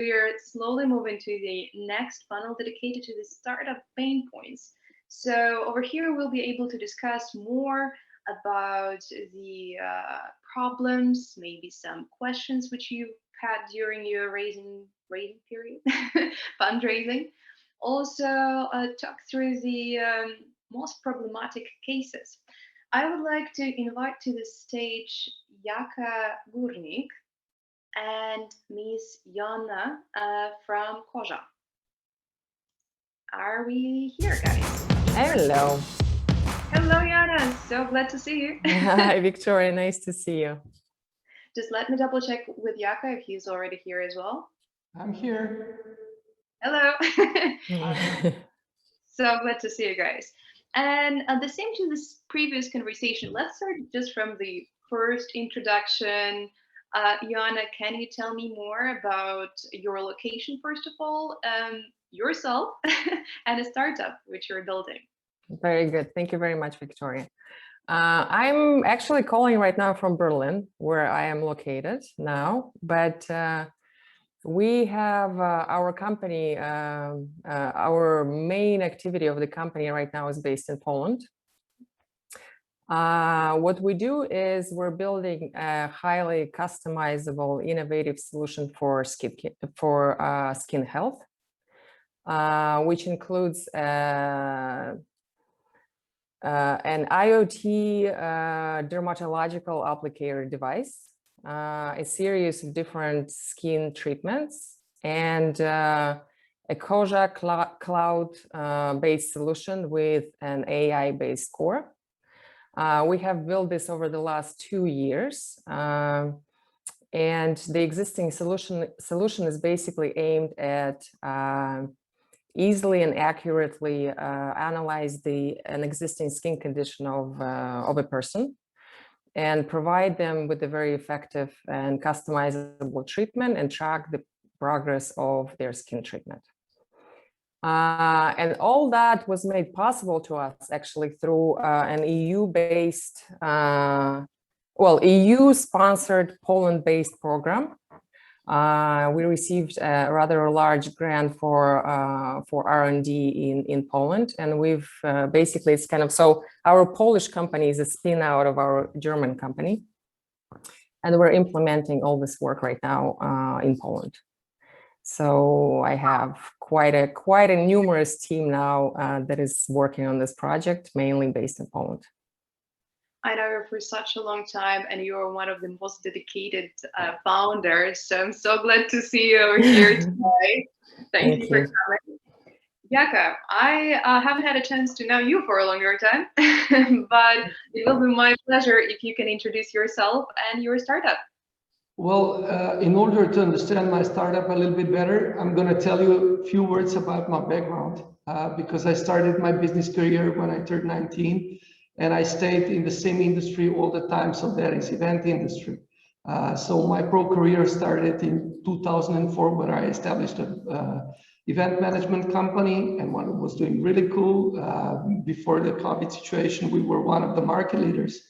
we're slowly moving to the next funnel dedicated to the startup pain points. So over here, we'll be able to discuss more about the problems, maybe some questions which you had during your raising period, fundraising. Also, talk through the most problematic cases. I would like to invite to the stage Jaka Gurnik and Miss Jana from Koja. Are we here, guys? Hello. Hello, Jana. So glad to see you. Hi, Victoria. Nice to see you. Just let me double check with Jaka if he's already here as well. I'm here. Hello. So glad to see you guys. And the same to this previous conversation. Let's start just from the first introduction. Jana, can you tell me more about your location, first of all, yourself, and a startup which you're building? Very good. Thank you very much, Victoria. I'm actually calling right now from Berlin, where I am located now, but we have our company, our main activity of the company right now is based in Poland. What we do is we're building a highly customizable, innovative solution for skin health, which includes an IoT dermatological applicator device, a series of different skin treatments, and a Koja cloud-based solution with an AI-based core. We have built this over the last 2 years, and the existing solution is basically aimed at easily and accurately analyze an existing skin condition of a person and provide them with a very effective and customizable treatment and track the progress of their skin treatment. And all that was made possible to us actually through an EU-based, EU-sponsored Poland-based program. We received a rather large grant for R&D in Poland, and we've basically it's kind of so our Polish company is a spin out of our German company, and we're implementing all this work right now in Poland. So I have quite a numerous team now that is working on this project, mainly based in Poland. I know you for such a long time, and you are one of the most dedicated founders. So I'm so glad to see you over here today. Thank you for coming. Jaka, I haven't had a chance to know you for a longer time, but it will be my pleasure if you can introduce yourself and your startup. Well, in order to understand my startup a little bit better, I'm going to tell you a few words about my background, because I started my business career when I turned 19, and I stayed in the same industry all the time, so that is event industry. So my pro career started in 2004 when I established a event management company, and one was doing really cool. Before the COVID situation, we were one of the market leaders.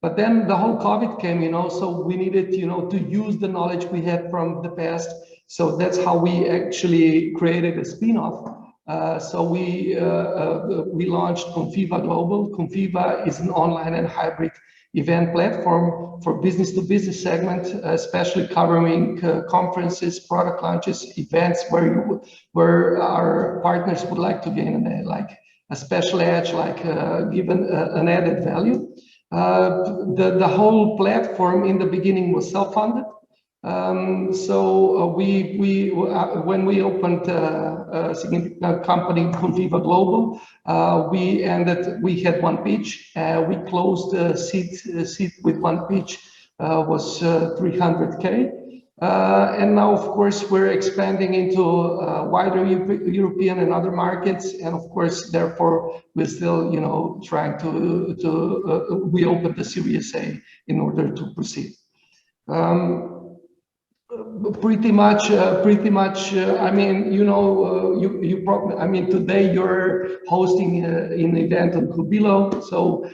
But then the whole COVID came, so we needed, to use the knowledge we had from the past. So that's how we actually created a spin-off. So we launched Confiva Global. Confiva is an online and hybrid event platform for business-to-business segment, especially covering conferences, product launches, events where our partners would like to gain a special edge, given an added value. The whole platform in the beginning was self-funded. So when we opened a significant company, Confiva Global, we had one pitch. We closed the seat with one pitch, was 300K. And now, of course, we're expanding into wider European and other markets. And of course, therefore, we're still, trying we opened the Series A in order to proceed. Pretty much. I mean, today you're hosting an event on Kubilo, so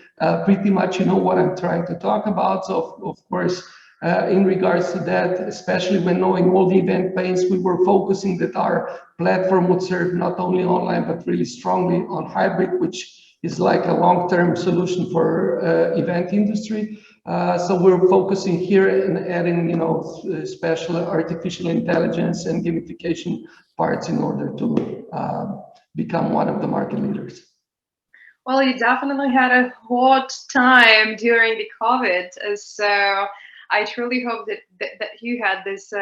pretty much you know what I'm trying to talk about. So of course, in regards to that, especially when knowing all the event plans. We were focusing that our platform would serve not only online, but really strongly on hybrid, which is like a long-term solution for event industry. So we're focusing here and adding, special artificial intelligence and gamification parts in order to become one of the market leaders. Well, you definitely had a hot time during the COVID, so I truly hope that you had this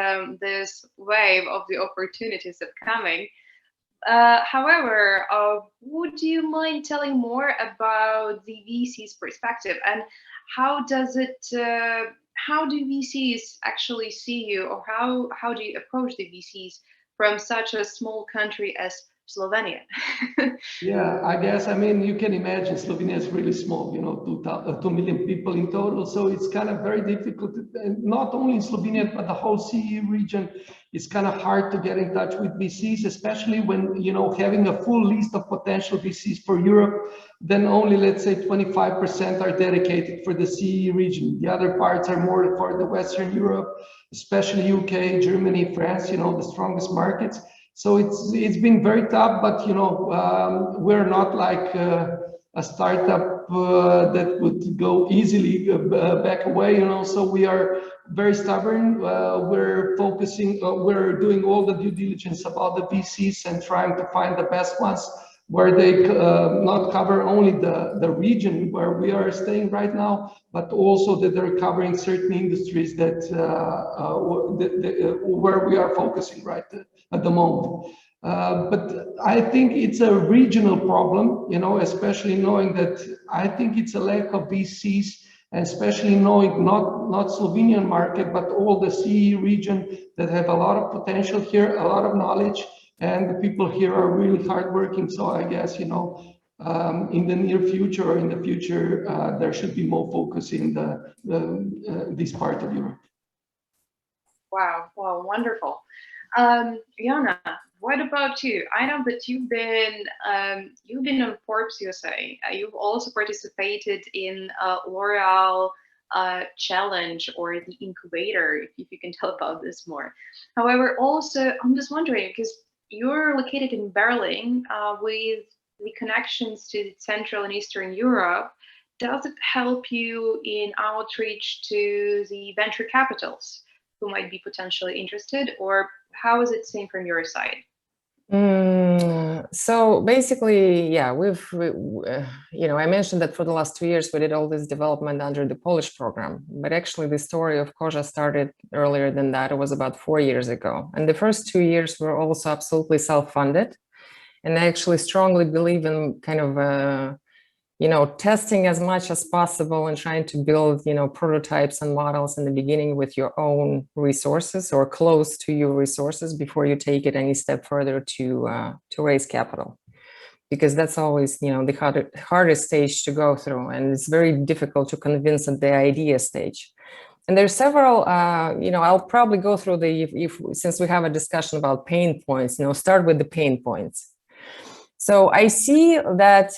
this wave of the opportunities upcoming. However, would you mind telling more about the VC's perspective, and how does it? How do VCs actually see you, or how do you approach the VCs from such a small country as Slovenia? Yeah, I guess, I mean, you can imagine Slovenia is really small, 2 million people in total. So it's kind of very difficult, and not only in Slovenia, but the whole CE region. It's kind of hard to get in touch with VCs, especially when, having a full list of potential VCs for Europe, then only, let's say, 25% are dedicated for the CE region. The other parts are more for the Western Europe, especially UK, Germany, France, the strongest markets. So it's been very tough, but we're not like a startup that would go easily back away. So we are very stubborn. We're focusing. We're doing all the due diligence about the VCs and trying to find the best ones where they not cover only the region where we are staying right now, but also that they're covering certain industries that where we are focusing right at the moment. But I think it's a regional problem, especially knowing that I think it's a lack of VCs, and especially knowing not Slovenian market, but all the CE region that have a lot of potential here, a lot of knowledge, and the people here are really hardworking. So I guess, in the near future or in the future, there should be more focus in this part of Europe. Wow, wonderful. Jana, what about you? I know that you've been on Forbes USA. You've also participated in L'Oreal challenge or the incubator, if you can tell about this more. However, also I'm just wondering, because you're located in Berlin with the connections to Central and Eastern Europe, does it help you in outreach to the venture capitals who might be potentially interested, or how is it seen from your side? So basically, yeah, I mentioned that for the last 2 years, we did all this development under the Polish program, but actually the story of Koja started earlier than that. It was about 4 years ago. And the first 2 years were also absolutely self-funded. And I actually strongly believe in kind of, testing as much as possible and trying to build, prototypes and models in the beginning with your own resources or close to your resources before you take it any step further to raise capital. Because that's always, the hardest stage to go through. And it's very difficult to convince at the idea stage. And there's several, I'll probably go through since we have a discussion about pain points, start with the pain points. So I see that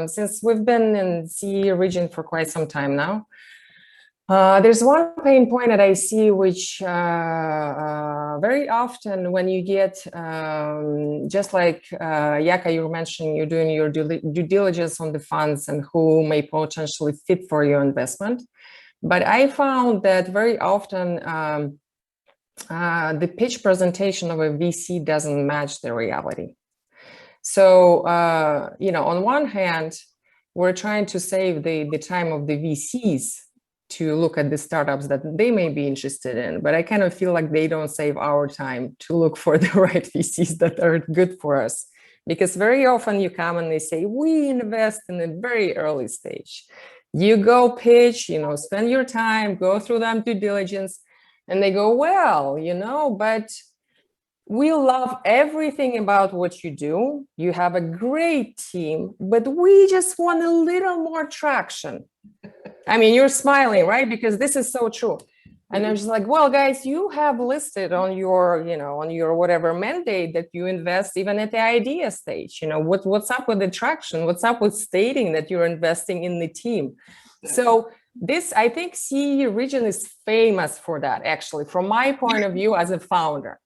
since we've been in the CE region for quite some time now, there's one pain point that I see, which very often when you get, just like Jaka, you were mentioning, you're doing your due diligence on the funds and who may potentially fit for your investment. But I found that very often the pitch presentation of a VC doesn't match the reality. So, on one hand, we're trying to save the time of the VCs to look at the startups that they may be interested in, but I kind of feel like they don't save our time to look for the right VCs that are good for us. Because very often you come and they say, we invest in a very early stage. You go pitch, spend your time, go through them due diligence, and they go, well, but we love everything about what you do. You have a great team, but we just want a little more traction. I mean, you're smiling, right? Because this is so true. And I'm just like, well, guys, you have listed on your, on your whatever mandate that you invest even at the idea stage. What's up with the traction? What's up with stating that you're investing in the team? So this, I think CE region is famous for that, actually, from my point of view as a founder.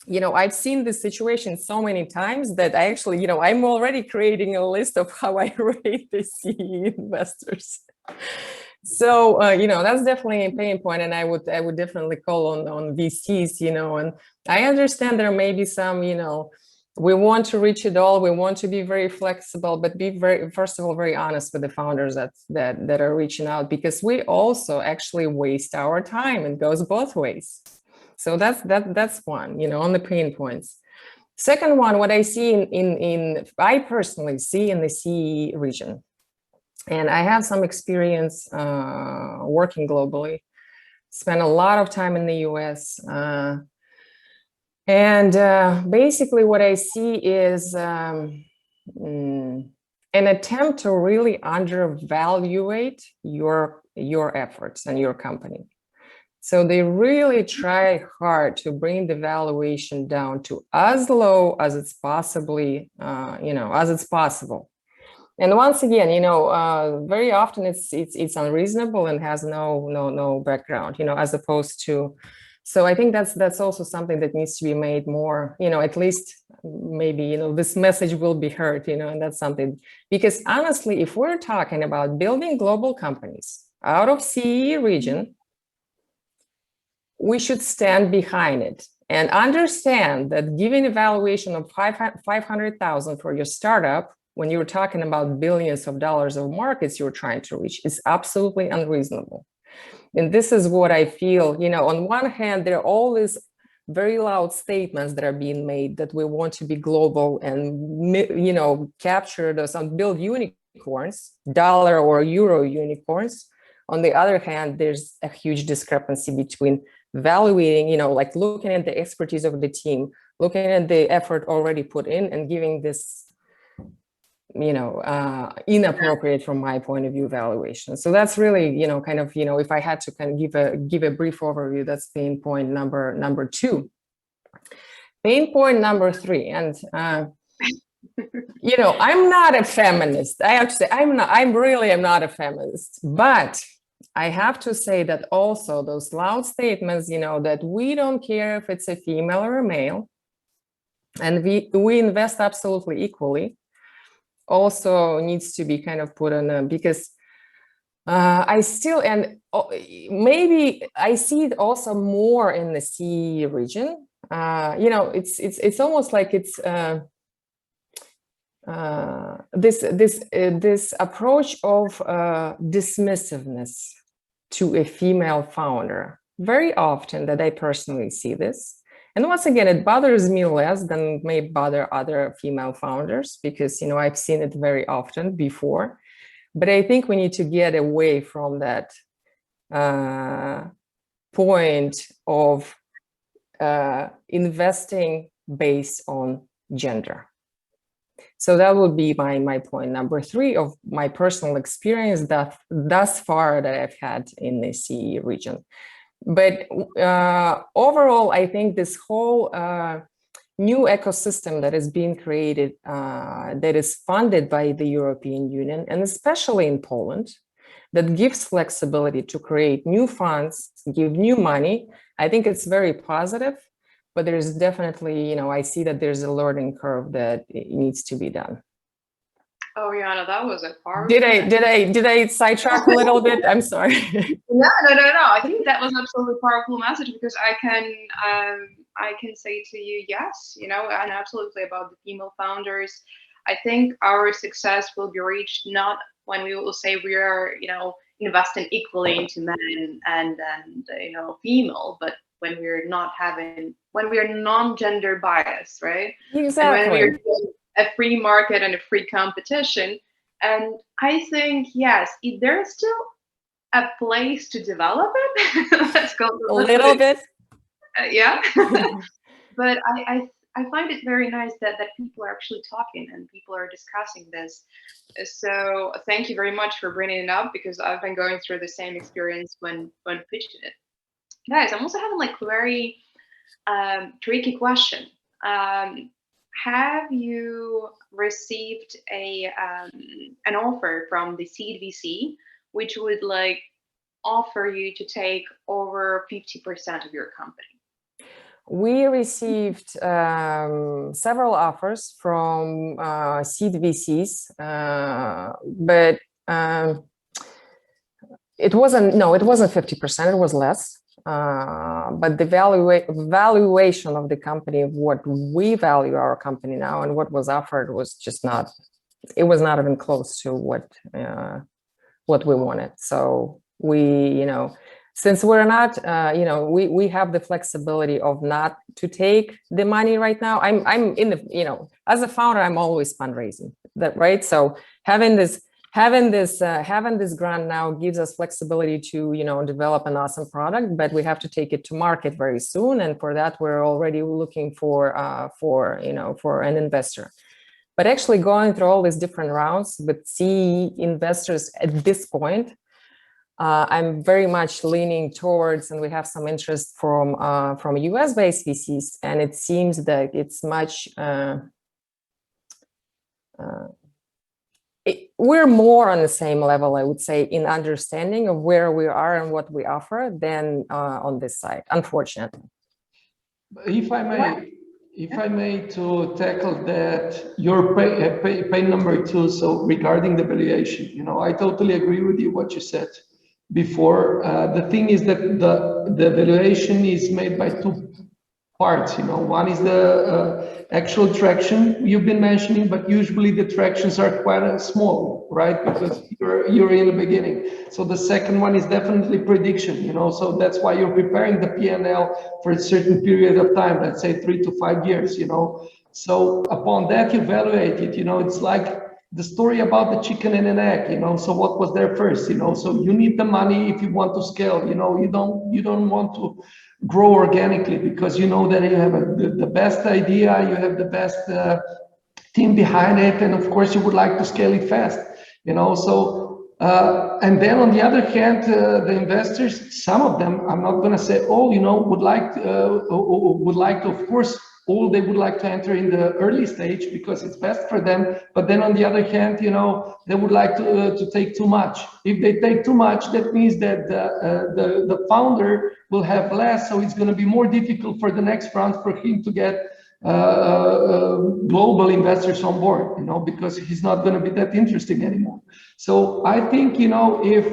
I've seen this situation so many times that I actually, I'm already creating a list of how I rate the CE investors. So, that's definitely a pain point, and I would definitely call on VCs, and I understand there may be some, we want to reach it all, we want to be very flexible, but be first of all, very honest with the founders that are reaching out, because we also actually waste our time. It goes both ways. So that's one, on the pain points. Second one, what I see I personally see in the CE region, and I have some experience working globally, spent a lot of time in the US. Basically what I see is an attempt to really undervaluate your efforts and your company. So they really try hard to bring the valuation down to as low as it's possibly, as it's possible. And once again, very often it's unreasonable and has no background, as opposed to. So I think that's also something that needs to be made more, at least maybe, this message will be heard, and that's something, because honestly, if we're talking about building global companies out of CE region, we should stand behind it and understand that giving a valuation of 500,000 for your startup, when you're talking about billions of dollars of markets you're trying to reach, is absolutely unreasonable. And this is what I feel, on one hand, there are all these very loud statements that are being made that we want to be global and, capture those and build unicorns, dollar or euro unicorns. On the other hand, there's a huge discrepancy between evaluating, like looking at the expertise of the team, looking at the effort already put in, and giving this, inappropriate from my point of view evaluation. So that's really, kind of, if I had to kind of give a brief overview, that's pain point number two. Pain point number three, and I'm not a feminist. I have to say, I'm really not a feminist, but I have to say that also those loud statements, that we don't care if it's a female or a male, and we invest absolutely equally, also needs to be kind of put on, because maybe I see it also more in the CE region. It's almost like it's this approach of dismissiveness to a female founder. Very often that I personally see this. And once again, it bothers me less than it may bother other female founders, because, I've seen it very often before. But I think we need to get away from that point of investing based on gender. So that would be my point number three of my personal experience thus far that I've had in the CE region. But overall, I think this whole new ecosystem that is being created, that is funded by the European Union, and especially in Poland, that gives flexibility to create new funds, give new money, I think it's very positive. But there's definitely, I see that there's a learning curve that needs to be done. Oh, Jana, that was a powerful. Did I sidetrack a little bit? I'm sorry. No. I think that was absolutely powerful message, because I can say to you, yes, and absolutely about the female founders. I think our success will be reached not when we will say we are, investing equally into men and female, but when we're non-gender biased, right? Exactly. And when we're a free market and a free competition. And I think, yes, there's still a place to develop it. Let's go a little bit. Yeah. But I find it very nice that people are actually talking and people are discussing this. So thank you very much for bringing it up, because I've been going through the same experience when pitching it. Guys, I'm also having like a very tricky question. Have you received an offer from the seed VC which would like offer you to take over 50% of your company? We received several offers from seed VCs, but it wasn't 50%, it was less. But the valuation of the company, of what we value our company now and what was offered, was just not, it was not even close to what we wanted. So we, since we're not, we have the flexibility of not to take the money right now. I'm in the, as a founder, I'm always fundraising, right? So having this grant now gives us flexibility to, develop an awesome product, but we have to take it to market very soon. And for that, we're already looking for an investor. But actually going through all these different rounds with CE investors at this point, I'm very much leaning towards, and we have some interest from US-based VCs, and it seems that it's much, we're more on the same level, I would say, in understanding of where we are and what we offer than on this side, unfortunately. If I may to tackle that, your pay number two, so regarding the valuation, I totally agree with you what you said before. The thing is that the valuation is made by two parts. One is the actual traction you've been mentioning, but usually the tractions are quite small, right? Because you're in the beginning. So the second one is definitely prediction, so that's why you're preparing the P&L for a certain period of time, let's say 3 to 5 years, So upon that, you evaluate it, it's like the story about the chicken and an egg, so what was there first, so you need the money if you want to scale, you don't want to grow organically because you know that you have the best idea, you have the best team behind it, and of course you would like to scale it fast, so and then on the other hand, the investors, some of them, I'm not going to say all, would like to, of course, all they would like to enter in the early stage because it's best for them. But then on the other hand, they would like to take too much. If they take too much, that means that the founder will have less. So it's going to be more difficult for the next round for him to get global investors on board, because he's not going to be that interesting anymore. So I think, if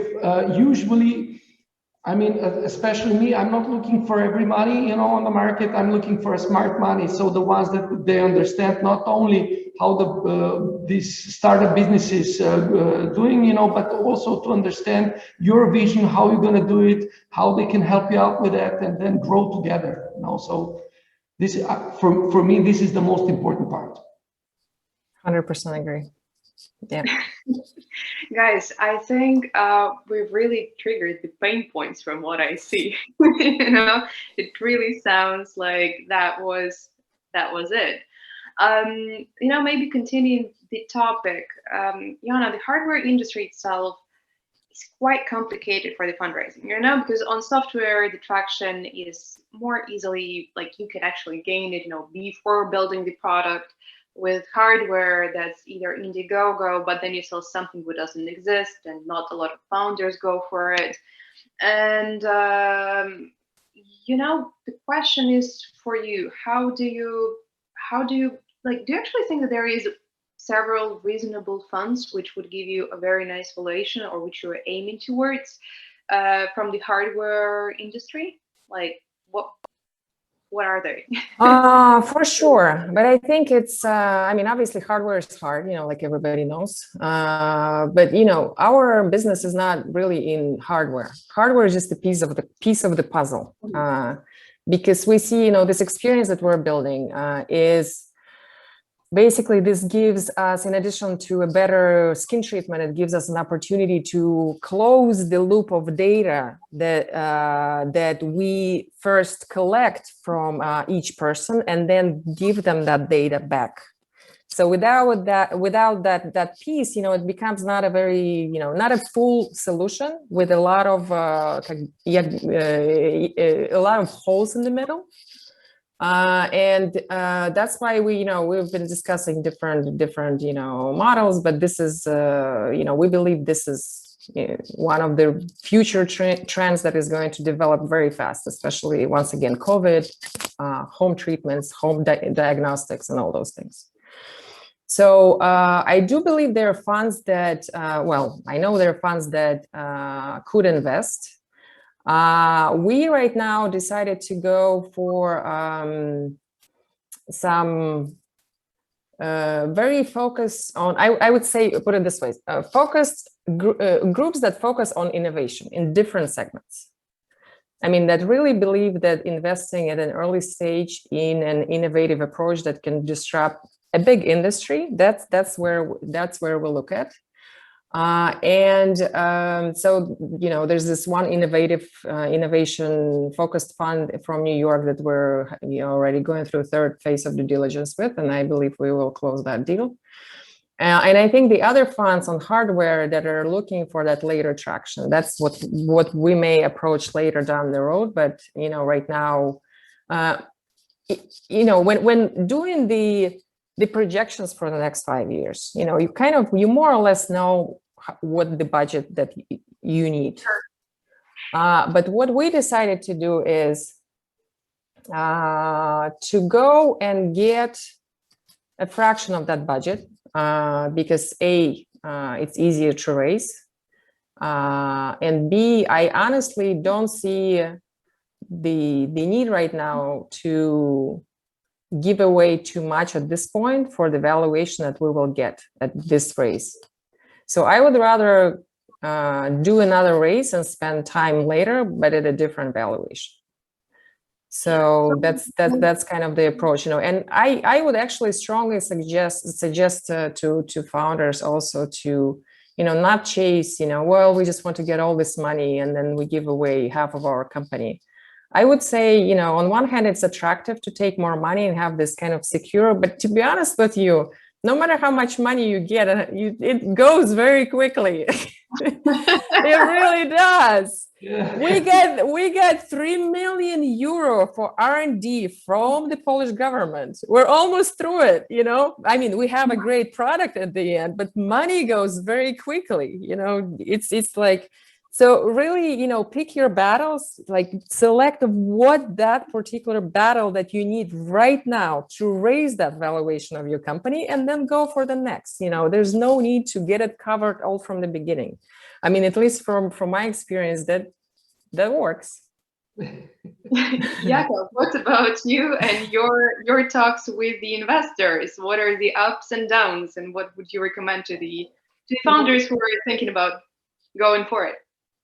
usually, I mean, especially me, I'm not looking for every money, on the market. I'm looking for a smart money. So the ones that they understand not only how this startup business is doing, but also to understand your vision, how you're going to do it, how they can help you out with that, and then grow together. So this, for me, this is the most important part. 100% agree. Yeah. Guys, I think we've really triggered the pain points from what I see. It really sounds like that was it. Maybe continuing the topic, Jana, the hardware industry itself is quite complicated for the fundraising, because on software, the traction is more easily, like you can actually gain it, before building the product. With hardware, that's either Indiegogo, but then you sell something that doesn't exist, and not a lot of founders go for it. And the question is for you: how do you do you actually think that there is several reasonable funds which would give you a very nice valuation, or which you're aiming towards from the hardware industry? Like what are they? For sure. But I think it's, obviously hardware is hard, like everybody knows. But, our business is not really in hardware. Hardware is just a piece of the puzzle. Because we see, this experience that we're building is basically, this gives us, in addition to a better skin treatment, it gives us an opportunity to close the loop of data that we first collect from each person, and then give them that data back. So without that piece, it becomes not a very, not a full solution, with a lot of holes in the middle. And that's why we've been discussing different models, but this is we believe this is one of the future trends that is going to develop very fast, especially once again, COVID, home treatments, home diagnostics, and all those things. So I do believe there are funds that, well, I know there are funds that could invest. We right now decided to go for some very focused on, I would say, put it this way, focused groups that focus on innovation in different segments. I mean, that really believe that investing at an early stage in an innovative approach that can disrupt a big industry, that's where we'll look at. So, you know, there's this one innovation focused fund from New York that we're already going through third phase of due diligence with, and I believe we will close that deal. And I think the other funds on hardware that are looking for that later traction, that's what we may approach later down the road. But, you know, right now, you know, when doing the projections for the next 5 years, you know, you more or less know what the budget that you need. But what we decided to do is to go and get a fraction of that budget, because A, it's easier to raise, and B, I honestly don't see the need right now to give away too much at this point for the valuation that we will get at this raise. So I would rather do another raise and spend time later, but at a different valuation. So that's kind of the approach, you know. And I would actually strongly suggest to founders also to, you know, not chase, you know, well, we just want to get all this money and then we give away half of our company. I would say, you know, on one hand, it's attractive to take more money and have this kind of secure, but to be honest with you, no matter how much money you get, it goes very quickly. It really does. Yeah. We get 3 million euro for R&D from the Polish government. We're almost through it, you know. I mean, we have a great product at the end, but money goes very quickly. You know, it's like, so really, you know, pick your battles, like select what that particular battle that you need right now to raise that valuation of your company, and then go for the next. You know, there's no need to get it covered all from the beginning. I mean, at least from my experience, that works. Jakob, what about you and your talks with the investors? What are the ups and downs, and what would you recommend to the founders who are thinking about going for it?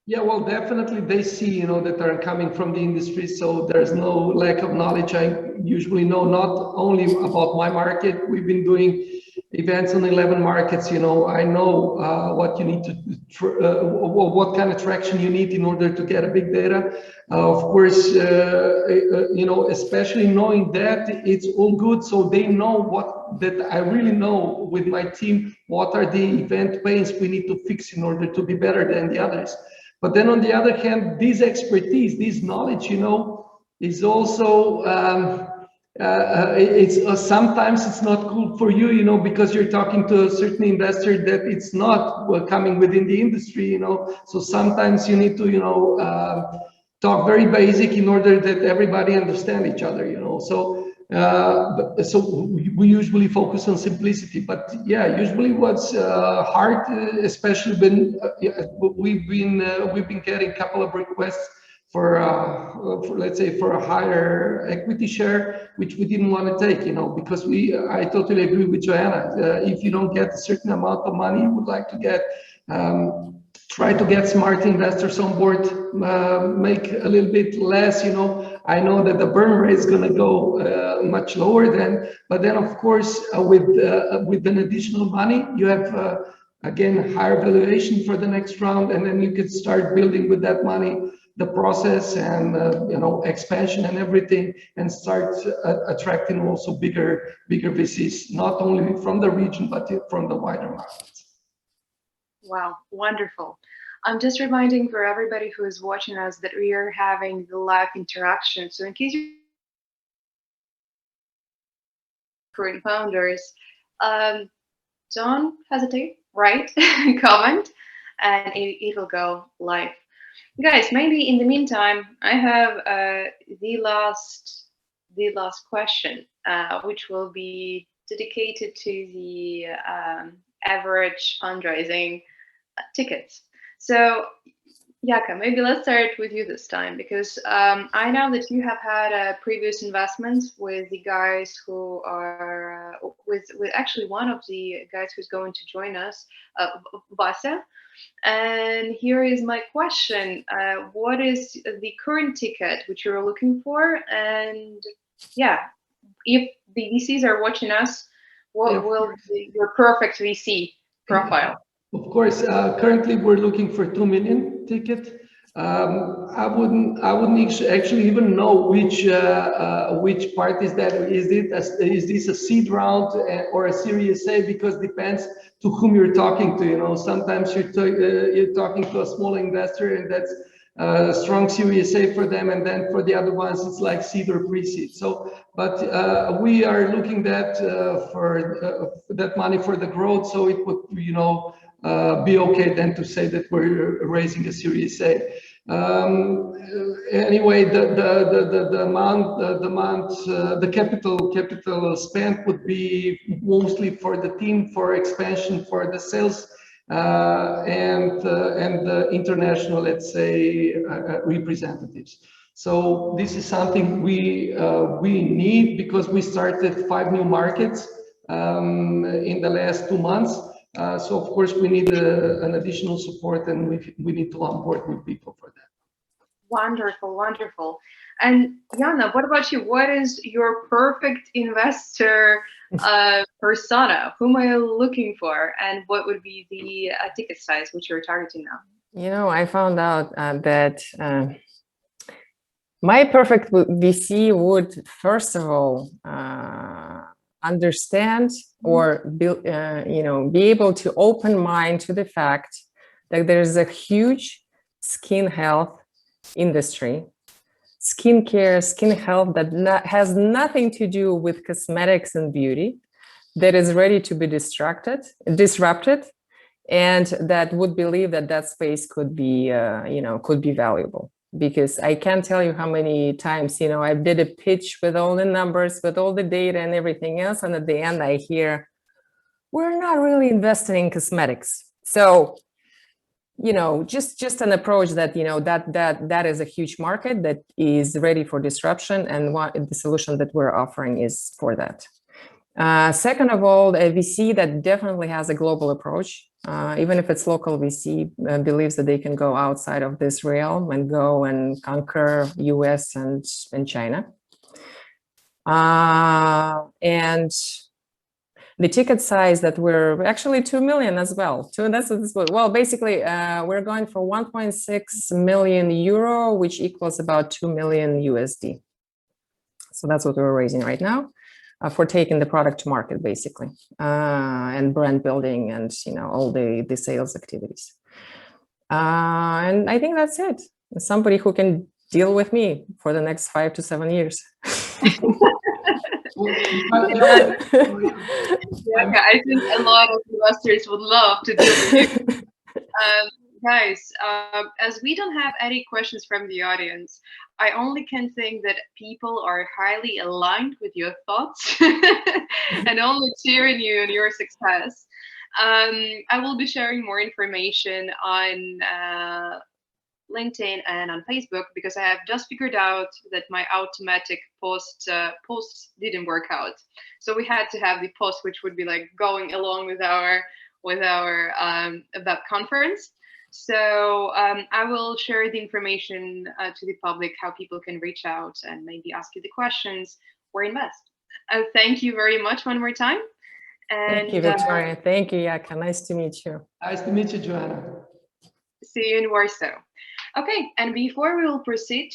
Yeah, well, definitely they see, you know, that they're coming from the industry, so there's no lack of knowledge. I usually know not only about my market. We've been doing events on 11 markets. You know, I know what you need to, what kind of traction you need in order to get a big data. Of course, you know, especially knowing that it's all good, so they know that I really know with my team what are the event pains we need to fix in order to be better than the others. But then on the other hand, this expertise, this knowledge, you know, is also, sometimes it's not cool for you, you know, because you're talking to a certain investor that it's not coming within the industry, you know. So sometimes you need to, you know, talk very basic in order that everybody understand each other, you know. So so we usually focus on simplicity, but yeah, usually what's hard, especially when we've been getting a couple of requests for let's say for a higher equity share, which we didn't want to take, you know, because I totally agree with Joanna. If you don't get a certain amount of money you would like to get, try to get smart investors on board, make a little bit less, you know. I know that the burn rate is going to go much lower then, but then of course with an additional money you have again higher valuation for the next round, and then you could start building with that money the process and you know, expansion and everything, and start attracting also bigger VCs, not only from the region but from the wider market. Wow, wonderful. I'm just reminding for everybody who is watching us that we are having the live interaction. So in case you're current founders, don't hesitate, write, comment, and it will go live. Guys, maybe in the meantime, I have the last question, which will be dedicated to the average fundraising tickets. So, Yaka, maybe let's start with you this time, because I know that you have had previous investments with the guys who are with actually one of the guys who's going to join us, Vasa. And here is my question: what is the current ticket which you're looking for? And yeah, if the VCs are watching us, what will be your perfect VC profile? Of course, currently we're looking for 2 million ticket. I wouldn't actually even know which part is that. Is this a seed round or a Series A? Because depends to whom you're talking to. You know, sometimes you're talking to a small investor, and that's a strong Series A for them, and then for the other ones it's like seed or pre-seed. So, but we are looking that for that money for the growth. So it would, you know, be okay then to say that we're raising a Series A. Anyway, the amount, the capital spent would be mostly for the team, for expansion, for the sales, and the international, let's say, representatives. So this is something we need, because we started 5 new markets in the last 2 months. So of course we need an additional support, and we need to onboard new people for that. Wonderful, wonderful. And Jana, what about you? What is your perfect investor persona? Whom are you looking for, and what would be the ticket size which you're targeting now? You know, I found out that my perfect VC would, first of all, understand or be able to open mind to the fact that there's a huge skin health industry, skincare, skin health that has nothing to do with cosmetics and beauty, that is ready to be disrupted, and that would believe that that space could be could be valuable. Because I can't tell you how many times, you know, I did a pitch with all the numbers, with all the data and everything else, and at the end I hear, we're not really investing in cosmetics. So, you know, just an approach that, you know, that is a huge market that is ready for disruption, and what the solution that we're offering is for that. Second of all, a VC that definitely has a global approach, even if it's local VC, believes that they can go outside of this realm and go and conquer US and China. And the ticket size that we're actually 2 million as well. Well, basically, we're going for 1.6 million euro, which equals about 2 million USD. So that's what we're raising right now. For taking the product to market, basically, and brand building, and, you know, all the sales activities. And I think that's it. Somebody who can deal with me for the next 5 to 7 years. Yeah, I think a lot of investors would love to deal with you. Guys, as we don't have any questions from the audience, I only can think that people are highly aligned with your thoughts and only cheering you on your success. I will be sharing more information on LinkedIn and on Facebook, because I have just figured out that my automatic posts didn't work out. So we had to have the post which would be like going along with our web conference. So I will share the information to the public, how people can reach out and maybe ask you the questions or invest. Thank you very much one more time. And, thank you, Victoria. Thank you, Yaka. Nice to meet you. Nice to meet you, Joanna. See you in Warsaw. Okay, and before we will proceed to